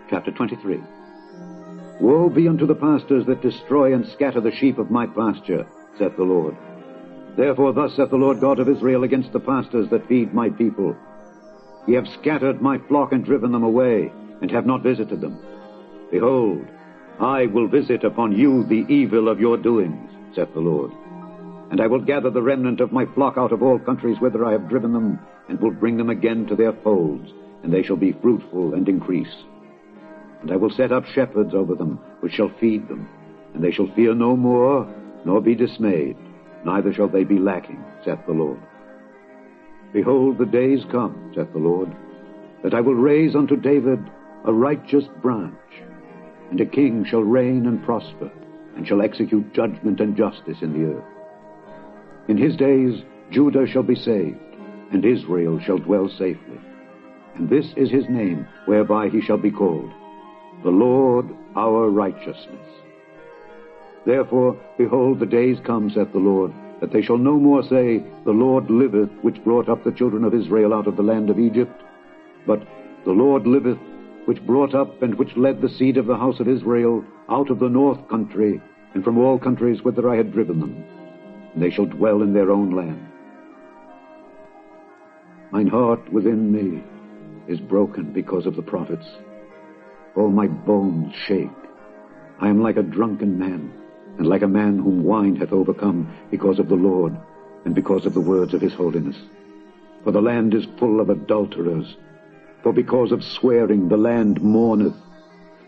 Chapter 23. Woe be unto the pastors that destroy and scatter the sheep of my pasture, saith the Lord. Therefore thus saith the Lord God of Israel against the pastors that feed my people. Ye have scattered my flock and driven them away, and have not visited them. Behold, I will visit upon you the evil of your doings, saith the Lord. And I will gather the remnant of my flock out of all countries whither I have driven them, and will bring them again to their folds, and they shall be fruitful and increase. And I will set up shepherds over them, which shall feed them, and they shall fear no more, nor be dismayed, neither shall they be lacking, saith the Lord. Behold, the days come, saith the Lord, that I will raise unto David a righteous branch, and a king shall reign and prosper, and shall execute judgment and justice in the earth. In his days Judah shall be saved, and Israel shall dwell safely. And this is his name, whereby he shall be called, the Lord our righteousness. Therefore, behold, the days come, saith the Lord, that they shall no more say, the Lord liveth, which brought up the children of Israel out of the land of Egypt, but the Lord liveth, which brought up and which led the seed of the house of Israel out of the north country, and from all countries whither I had driven them, and they shall dwell in their own land. Mine heart within me is broken because of the prophets. All my bones shake. I am like a drunken man, and like a man whom wine hath overcome, because of the Lord, and because of the words of his holiness. For the land is full of adulterers. For because of swearing the land mourneth.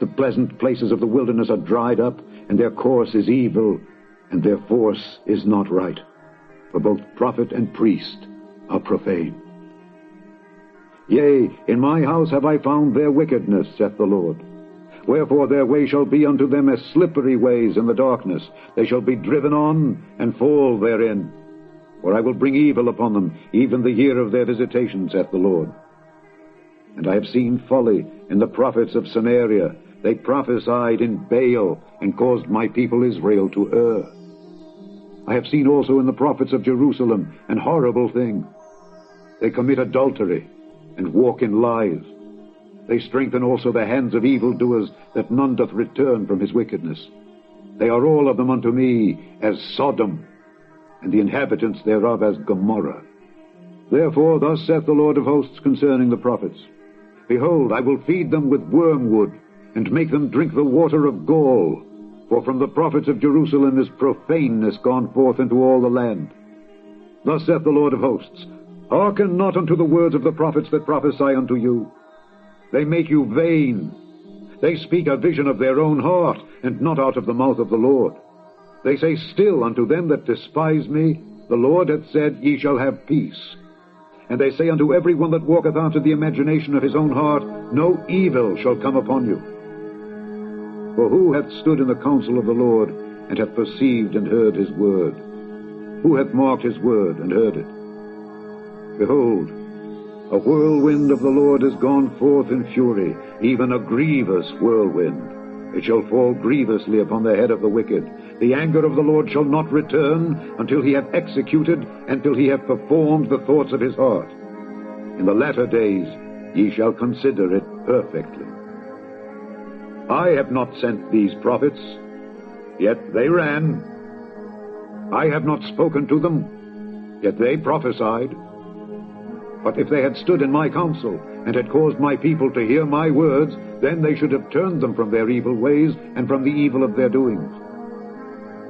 The pleasant places of the wilderness are dried up, and their course is evil, and their force is not right. For both prophet and priest are profane. Yea, in my house have I found their wickedness, saith the Lord. Wherefore their way shall be unto them as slippery ways in the darkness. They shall be driven on, and fall therein. For I will bring evil upon them, even the year of their visitation, saith the Lord. And I have seen folly in the prophets of Samaria. They prophesied in Baal, and caused my people Israel to err. I have seen also in the prophets of Jerusalem an horrible thing. They commit adultery, and walk in lies. They strengthen also the hands of evildoers, that none doth return from his wickedness. They are all of them unto me as Sodom, and the inhabitants thereof as Gomorrah. Therefore thus saith the Lord of hosts concerning the prophets, Behold, I will feed them with wormwood, and make them drink the water of gall. For from the prophets of Jerusalem is profaneness gone forth into all the land. Thus saith the Lord of hosts, Hearken not unto the words of the prophets that prophesy unto you. They make you vain. They speak a vision of their own heart, and not out of the mouth of the Lord. They say still unto them that despise me, The Lord hath said, Ye shall have peace. And they say unto every one that walketh after the imagination of his own heart, No evil shall come upon you. For who hath stood in the counsel of the Lord, and hath perceived and heard his word? Who hath marked his word, and heard it? Behold, a whirlwind of the Lord is gone forth in fury, even a grievous whirlwind. It shall fall grievously upon the head of the wicked. The anger of the Lord shall not return until he hath executed, until he hath performed the thoughts of his heart. In the latter days ye shall consider it perfectly. I have not sent these prophets, yet they ran. I have not spoken to them, yet they prophesied. But if they had stood in my counsel, and had caused my people to hear my words, then they should have turned them from their evil ways, and from the evil of their doings.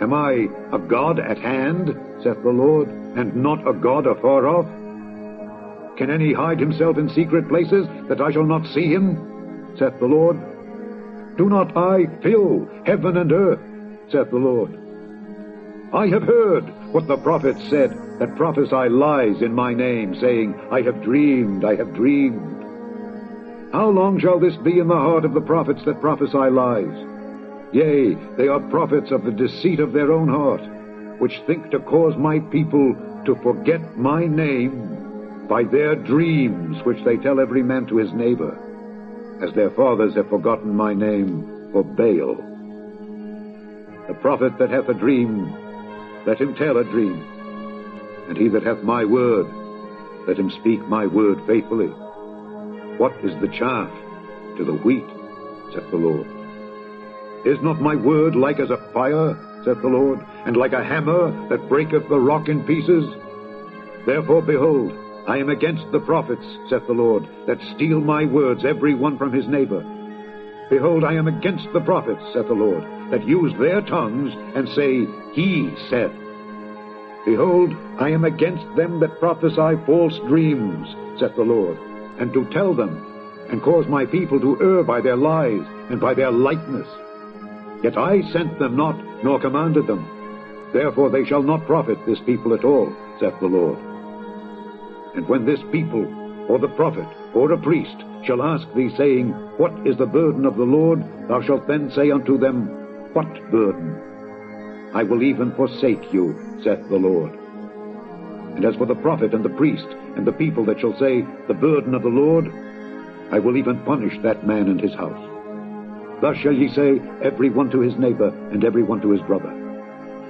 Am I a God at hand, saith the Lord, and not a God afar off? Can any hide himself in secret places, that I shall not see him, saith the Lord? Do not I fill heaven and earth, saith the Lord? I have heard what the prophets said, that prophesy lies in my name, saying, I have dreamed, I have dreamed. How long shall this be in the heart of the prophets that prophesy lies? Yea, they are prophets of the deceit of their own heart, which think to cause my people to forget my name by their dreams, which they tell every man to his neighbor, as their fathers have forgotten my name for Baal. The prophet that hath a dream, let him tell a dream. And he that hath my word, let him speak my word faithfully. What is the chaff to the wheat? saith the Lord. Is not my word like as a fire, saith the Lord, and like a hammer that breaketh the rock in pieces? Therefore, behold, I am against the prophets, saith the Lord, that steal my words, every one from his neighbor. Behold, I am against the prophets, saith the Lord, that use their tongues, and say, He said. Behold, I am against them that prophesy false dreams, saith the Lord, and do tell them, and cause my people to err by their lies, and by their lightness. Yet I sent them not, nor commanded them. Therefore they shall not profit this people at all, saith the Lord. And when this people, or the prophet, or a priest, shall ask thee, saying, What is the burden of the Lord? Thou shalt then say unto them, What burden? I will even forsake you, saith the Lord. And as for the prophet and the priest, and the people that shall say, The burden of the Lord, I will even punish that man and his house. Thus shall ye say, every one to his neighbor, and every one to his brother,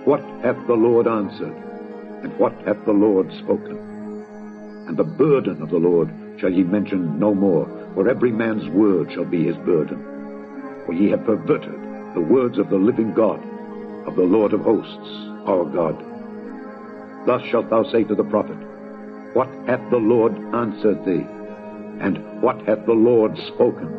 What hath the Lord answered? And what hath the Lord spoken? And the burden of the Lord shall ye mention no more, for every man's word shall be his burden. For ye have perverted the words of the living God, of the Lord of hosts, our God. Thus shalt thou say to the prophet, What hath the Lord answered thee? And what hath the Lord spoken?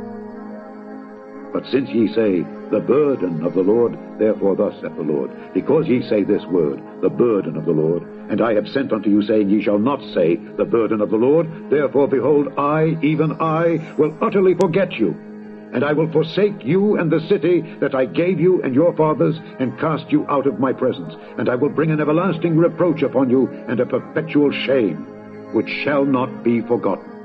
But since ye say, The burden of the Lord, therefore thus saith the Lord, because ye say this word, the burden of the Lord, and I have sent unto you, saying, Ye shall not say, the burden of the Lord, therefore, behold, I, even I, will utterly forget you, and I will forsake you and the city that I gave you and your fathers, and cast you out of my presence, and I will bring an everlasting reproach upon you, and a perpetual shame, which shall not be forgotten.